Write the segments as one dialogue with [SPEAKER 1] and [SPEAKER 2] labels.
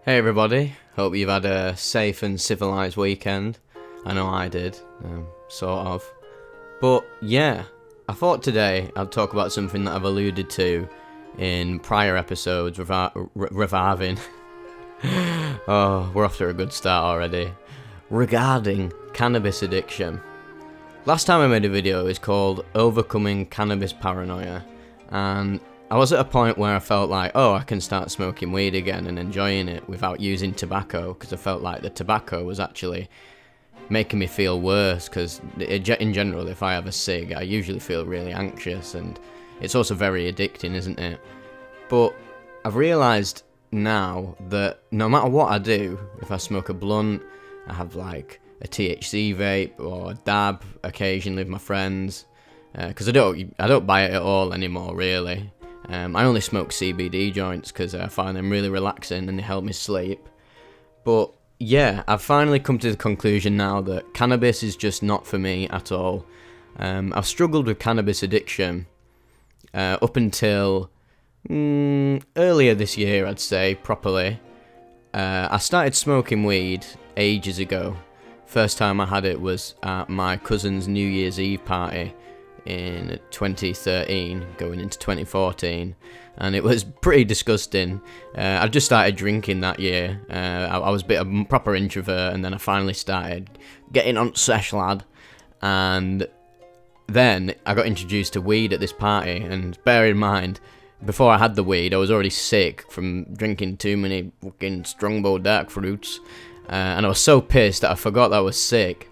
[SPEAKER 1] Hey everybody, hope you've had a safe and civilised weekend. I know I did, sort of. But yeah, I thought today I'd talk about something that I've alluded to in prior episodes, reviving. Oh, we're off to a good start already. Regarding cannabis addiction. Last time I made a video, it was called Overcoming Cannabis Paranoia, and I was at a point where I felt like, oh, I can start smoking weed again and enjoying it without using tobacco, because I felt like the tobacco was actually making me feel worse, because in general, if I have a cig, I usually feel really anxious, and it's also very addicting, isn't it? But I've realised now that no matter what I do, if I smoke a blunt, I have like a THC vape or a dab occasionally with my friends, because I don't buy it at all anymore, really. I only smoke CBD joints because I find them really relaxing and they help me sleep. But yeah, I've finally come to the conclusion now that cannabis is just not for me at all. I've struggled with cannabis addiction up until earlier this year, I'd say, properly. I started smoking weed ages ago. First time I had it was at my cousin's New Year's Eve party in 2013, going into 2014, and it was pretty disgusting. I just started drinking that year. I was a proper introvert, and then I finally started getting on sesh, lad, and then I got introduced to weed at this party, and bear in mind, before I had the weed, I was already sick from drinking too many fucking Strongbow dark fruits, and I was so pissed that I forgot that I was sick.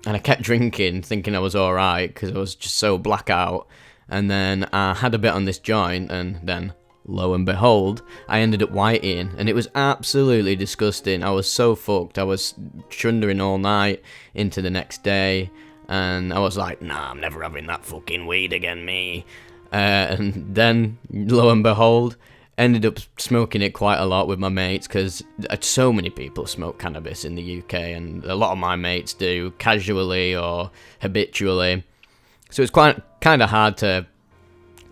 [SPEAKER 1] And I kept drinking, thinking I was alright, because I was just so blackout. And then I had a bit on this joint, and then, lo and behold, I ended up whiting, and it was absolutely disgusting. I was so fucked. I was chundering all night into the next day, and I was like, nah, I'm never having that fucking weed again, me. And then, lo and behold, ended up smoking it quite a lot with my mates, because so many people smoke cannabis in the UK, and a lot of my mates do, casually or habitually. So it's kind of hard to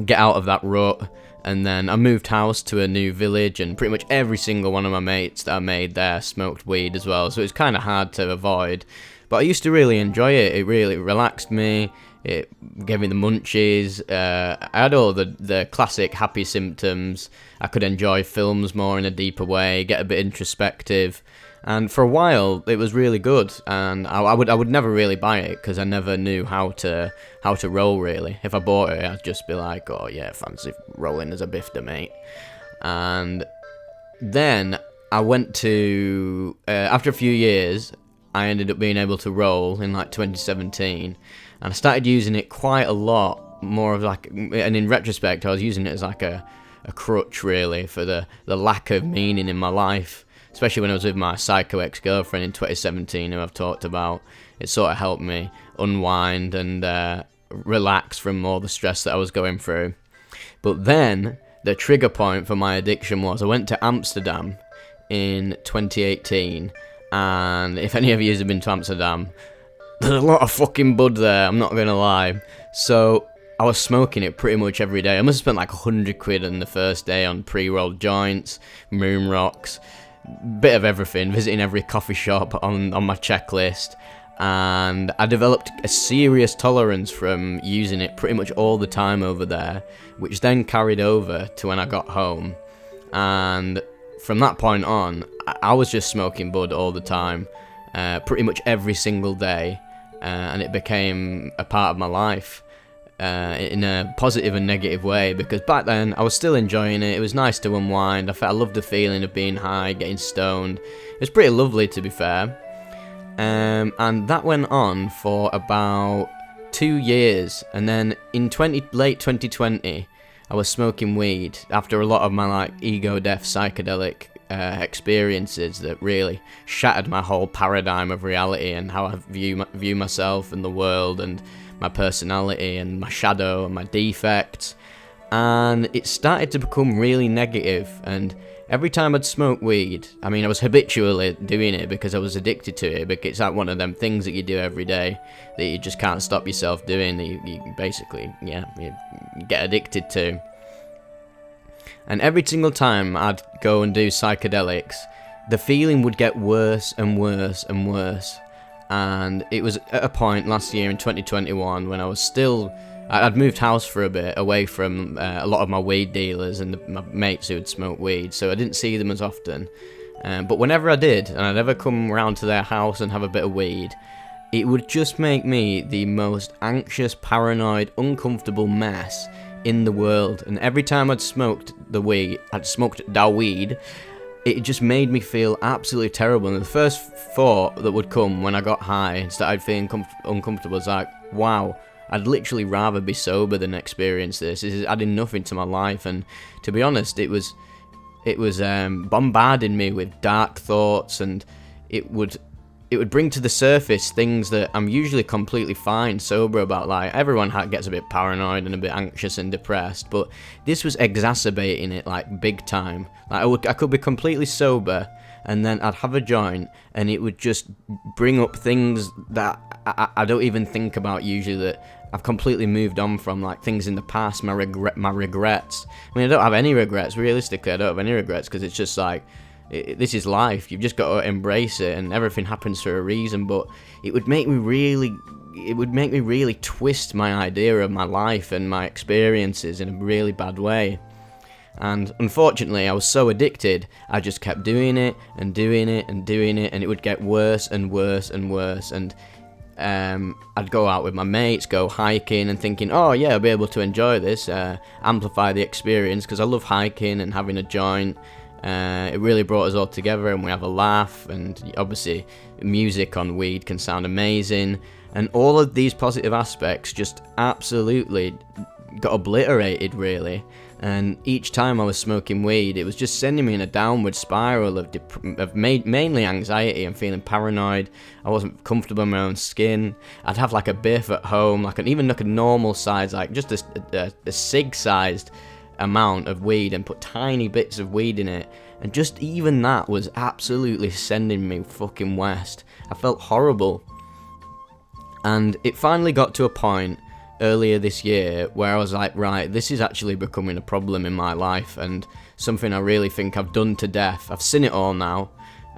[SPEAKER 1] get out of that rut. And then I moved house to a new village, and pretty much every single one of my mates that I made there smoked weed as well, so it's kind of hard to avoid. But I used to really enjoy it. It really relaxed me. It gave me the munchies. I had all the classic happy symptoms. I could enjoy films more in a deeper way, get a bit introspective, and for a while it was really good. And I would never really buy it because I never knew how to roll really. If I bought it, I'd just be like, oh yeah, fancy rolling as a bifter, mate. And then I went to after a few years, I ended up being able to roll in like 2017. And I started using it quite a lot, more of like, and in retrospect, I was using it as like a crutch, really, for the lack of meaning in my life, especially when I was with my psycho ex-girlfriend in 2017, who I've talked about. It sort of helped me unwind and relax from all the stress that I was going through. But then, the trigger point for my addiction was I went to Amsterdam in 2018, and if any of you have been to Amsterdam, there's a lot of fucking bud there, I'm not gonna lie. So I was smoking it pretty much every day. I must have spent like 100 quid on the first day on pre-rolled joints, moon rocks, bit of everything, visiting every coffee shop on my checklist. And I developed a serious tolerance from using it pretty much all the time over there, which then carried over to when I got home. And from that point on, I was just smoking bud all the time, pretty much every single day. And it became a part of my life in a positive and negative way, because back then I was still enjoying it. It was nice to unwind. I loved the feeling of being high, getting stoned. It was pretty lovely, to be fair. And that went on for about 2 years, and then in late 2020 I was smoking weed after a lot of my like ego death psychedelic experiences that really shattered my whole paradigm of reality and how I view myself and the world and my personality and my shadow and my defects. And it started to become really negative, and every time I'd smoke weed, I mean, I was habitually doing it because I was addicted to it, because it's like one of them things that you do every day that you just can't stop yourself doing, that you basically, you get addicted to. And every single time I'd go and do psychedelics, the feeling would get worse and worse and worse. And it was at a point last year in 2021 when I'd moved house for a bit, away from a lot of my weed dealers and my mates who would smoke weed, so I didn't see them as often. But whenever I did, and I'd ever come round to their house and have a bit of weed, it would just make me the most anxious, paranoid, uncomfortable mess in the world. And every time I'd smoked the weed, it just made me feel absolutely terrible. And the first thought that would come when I got high and started feeling uncomfortable was like, wow, I'd literally rather be sober than experience this. This is adding nothing to my life. And to be honest, it was bombarding me with dark thoughts, and it would bring to the surface things that I'm usually completely fine, sober about. Like, everyone gets a bit paranoid and a bit anxious and depressed, but this was exacerbating it, like, big time. Like, I could be completely sober, and then I'd have a joint, and it would just bring up things that I don't even think about usually, that I've completely moved on from, like things in the past, my regrets. I mean, I don't have any regrets, realistically. I don't have any regrets, because it's just like, this is life. You've just got to embrace it, and everything happens for a reason. But it would make me really twist my idea of my life and my experiences in a really bad way. And unfortunately, I was so addicted, I just kept doing it and doing it and doing it, and it would get worse and worse and worse. And I'd go out with my mates, go hiking, and thinking, oh yeah, I'll be able to enjoy this, amplify the experience, because I love hiking and having a joint. It really brought us all together, and we have a laugh, and obviously music on weed can sound amazing, and all of these positive aspects just absolutely got obliterated, really. And each time I was smoking weed, it was just sending me in a downward spiral of mainly anxiety and feeling paranoid. I wasn't comfortable in my own skin. I'd have like a biff at home, even like a normal size, like just a cig-sized amount of weed, and put tiny bits of weed in it, and just even that was absolutely sending me fucking west. I felt horrible. And it finally got to a point earlier this year where I was like, right, this is actually becoming a problem in my life, and something I really think I've done to death. I've seen it all now,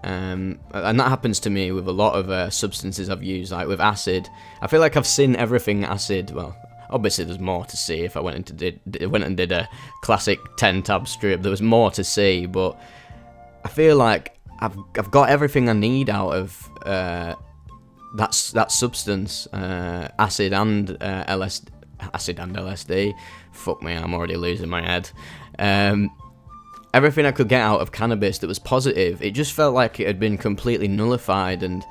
[SPEAKER 1] and that happens to me with a lot of substances I've used, like with acid. I feel like I've seen everything acid. Well, obviously there's more to see. If I went and did a classic 10-tab strip, there was more to see, but I feel like I've got everything I need out of that substance, acid and LSD. Fuck me, I'm already losing my head. Everything I could get out of cannabis that was positive, it just felt like it had been completely nullified, and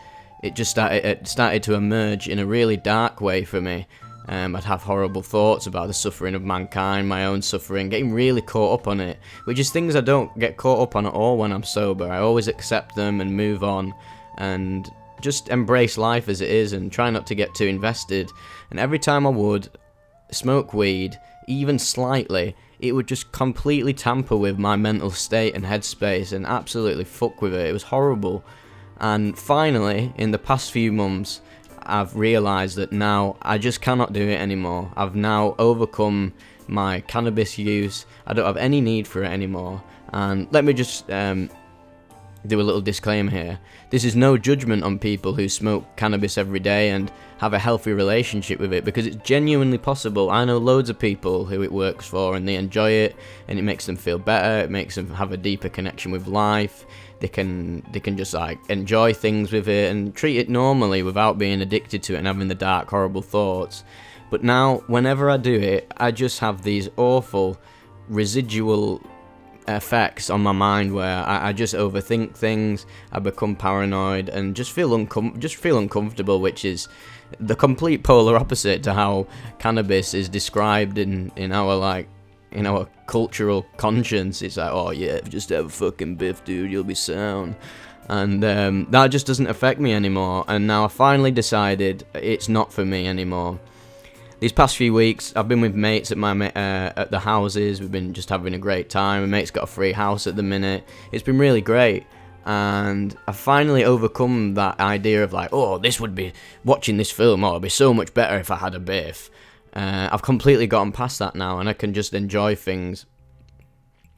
[SPEAKER 1] it started to emerge in a really dark way for me. I'd have horrible thoughts about the suffering of mankind, my own suffering, getting really caught up on it, which is things I don't get caught up on at all when I'm sober. I always accept them and move on, and just embrace life as it is, and try not to get too invested. And every time I would smoke weed, even slightly, it would just completely tamper with my mental state and headspace, and absolutely fuck with it. It was horrible. And finally, in the past few months, I've realised that now I just cannot do it anymore. I've now overcome my cannabis use. I don't have any need for it anymore. And let me just do a little disclaimer here. This is no judgment on people who smoke cannabis every day and have a healthy relationship with it, because it's genuinely possible. I know loads of people who it works for, and they enjoy it, and it makes them feel better. It makes them have a deeper connection with life. They can just like enjoy things with it and treat it normally without being addicted to it and having the dark, horrible thoughts. But now, whenever I do it, I just have these awful residual effects on my mind where I just overthink things. I become paranoid and just feel uncomfortable, which is the complete polar opposite to how cannabis is described in our cultural conscience. It's like, oh yeah, just have a fucking biff, dude, you'll be sound. And that just doesn't affect me anymore. And now I finally decided it's not for me anymore. These past few weeks, I've been with mates at at the houses. We've been just having a great time. My mate's got a free house at the minute. It's been really great. And I've finally overcome that idea of like, oh, this would be, watching this film, oh, it'd be so much better if I had a biff. I've completely gotten past that now, and I can just enjoy things.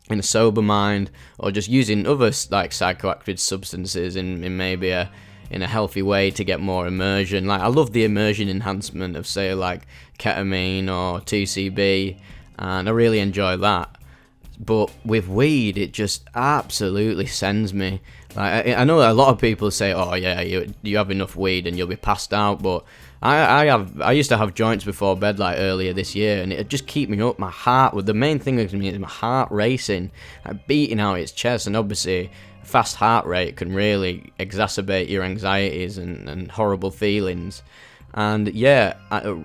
[SPEAKER 1] in a sober mind, or just using other like psychoactive substances in maybe in a healthy way to get more immersion. Like I love the immersion enhancement of say like ketamine or 2CB, and I really enjoy that. But with weed, it just absolutely sends me. Like I know a lot of people say, "Oh yeah, you have enough weed and you'll be passed out," but I used to have joints before bed like earlier this year, and it'd just keep me up. My heart, the main thing with me is my heart racing, like beating out its chest, and obviously a fast heart rate can really exacerbate your anxieties and horrible feelings. And yeah,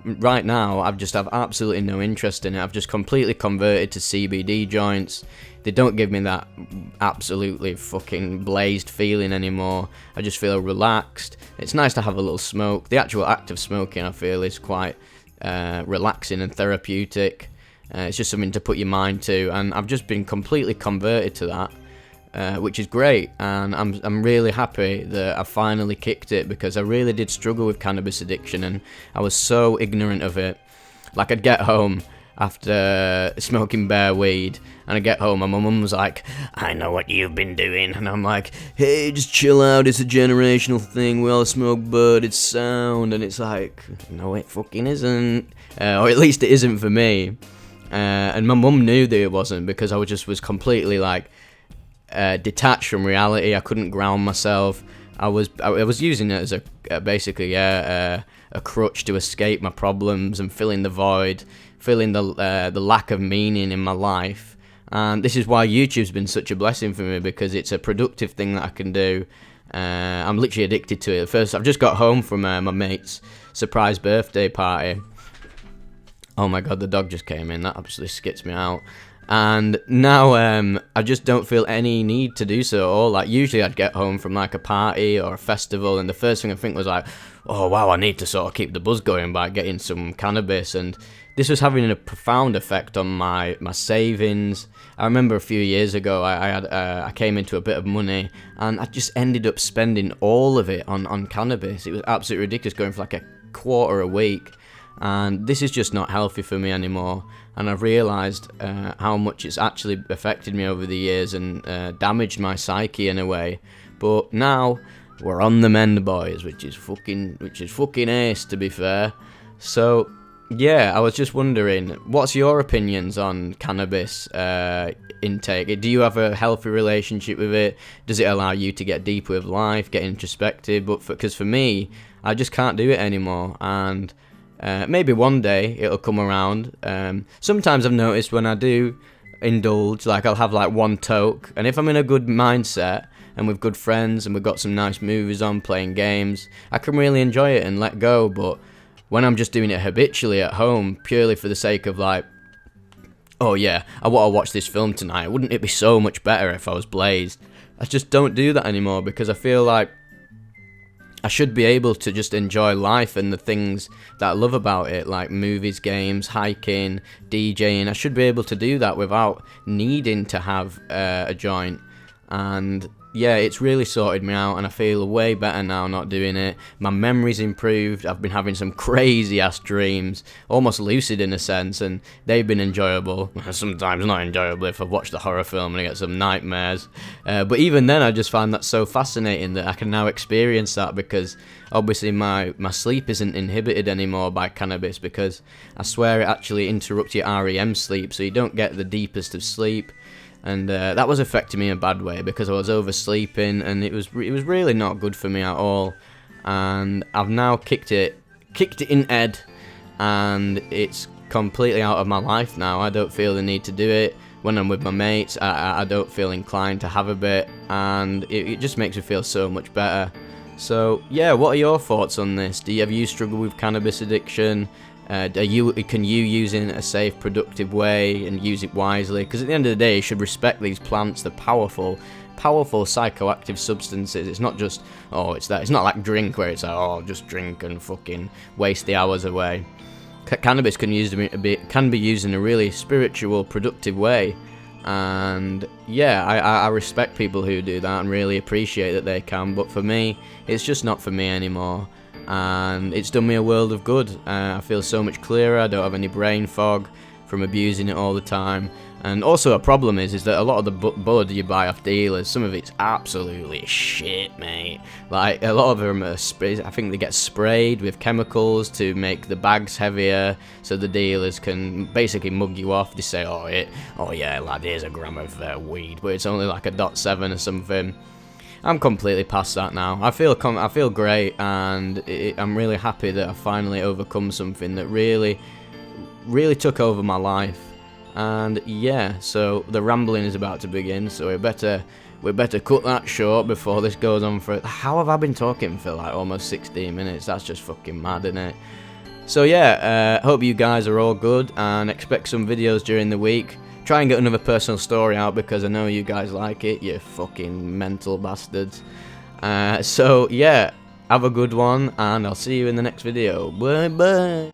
[SPEAKER 1] right now I just have absolutely no interest in it. I've just completely converted to CBD joints. They don't give me that absolutely fucking blazed feeling anymore. I just feel relaxed. It's nice to have a little smoke. The actual act of smoking, I feel, is quite relaxing and therapeutic. It's just something to put your mind to, and I've just been completely converted to that, which is great. And I'm really happy that I finally kicked it, because I really did struggle with cannabis addiction, and I was so ignorant of it. Like I'd get home after smoking bare weed, and I get home and my mum was like, "I know what you've been doing," and I'm like, "Hey, just chill out, it's a generational thing, we all smoke bud, it's sound," and it's like, no it fucking isn't, or at least it isn't for me, and my mum knew that it wasn't, because I was completely like detached from reality. I couldn't ground myself. I was using it as a crutch to escape my problems and filling the void, filling the lack of meaning in my life. And this is why YouTube's been such a blessing for me, because it's a productive thing that I can do. I'm literally addicted to it. First, I've just got home from my mate's surprise birthday party. Oh my god, the dog just came in. That absolutely skits me out. And now I just don't feel any need to do so at all. Like usually I'd get home from like a party or a festival, and the first thing I think was like, oh wow, I need to sort of keep the buzz going by getting some cannabis. And this was having a profound effect on my savings. I remember a few years ago I came into a bit of money, and I just ended up spending all of it on cannabis. It was absolutely ridiculous, going for like a quarter a week. And this is just not healthy for me anymore, and I've realised how much it's actually affected me over the years and damaged my psyche in a way. But now we're on the mend, boys, which is fucking ace, to be fair. So yeah, I was just wondering, what's your opinions on cannabis intake? Do you have a healthy relationship with it? Does it allow you to get deeper with life, get introspective? Because for me, I just can't do it anymore, and maybe one day it'll come around. Sometimes I've noticed when I do indulge, like I'll have like one toke, and if I'm in a good mindset and with good friends and we've got some nice movies on, playing games, I can really enjoy it and let go. But when I'm just doing it habitually at home, purely for the sake of like, oh yeah, I want to watch this film tonight, wouldn't it be so much better if I was blazed? I just don't do that anymore, because I feel like I should be able to just enjoy life and the things that I love about it, like movies, games, hiking, DJing. I should be able to do that without needing to have a joint. And yeah, it's really sorted me out, and I feel way better now not doing it. My memory's improved. I've been having some crazy ass dreams, almost lucid in a sense, and they've been enjoyable. Sometimes not enjoyable if I've watched a horror film and I get some nightmares. But even then, I just find that so fascinating that I can now experience that, because obviously my sleep isn't inhibited anymore by cannabis, because I swear it actually interrupts your REM sleep, so you don't get the deepest of sleep. And that was affecting me in a bad way, because I was oversleeping, and it was really not good for me at all. And I've now kicked it in head, and it's completely out of my life now. I don't feel the need to do it. When I'm with my mates, I don't feel inclined to have a bit, and it just makes me feel so much better. So yeah, what are your thoughts on this? Have you struggled with cannabis addiction? Can you use it in a safe, productive way and use it wisely? Because at the end of the day, you should respect these plants. They're powerful psychoactive substances. It's not just, oh, it's that. It's not like drink, where it's like, oh, just drink and fucking waste the hours away. Cannabis can be used in a really spiritual, productive way. And yeah, I respect people who do that and really appreciate that they can. But for me, it's just not for me anymore. And it's done me a world of good. I feel so much clearer. I don't have any brain fog from abusing it all the time. And also a problem is that a lot of the bud you buy off dealers, some of it's absolutely shit, mate. Like, a lot of them are I think they get sprayed with chemicals to make the bags heavier, so the dealers can basically mug you off. They say, oh yeah, lad, here's a gram of weed, but it's only like a .7 or something. I'm completely past that now. I feel great, and I'm really happy that I finally overcome something that really took over my life. And yeah, so the rambling is about to begin, so we better cut that short before this goes on for... How have I been talking for like almost 16 minutes? That's just fucking mad, isn't it? So yeah, hope you guys are all good, and expect some videos during the week. Try and get another personal story out, because I know you guys like it, you fucking mental bastards. So yeah, have a good one, and I'll see you in the next video. Bye bye.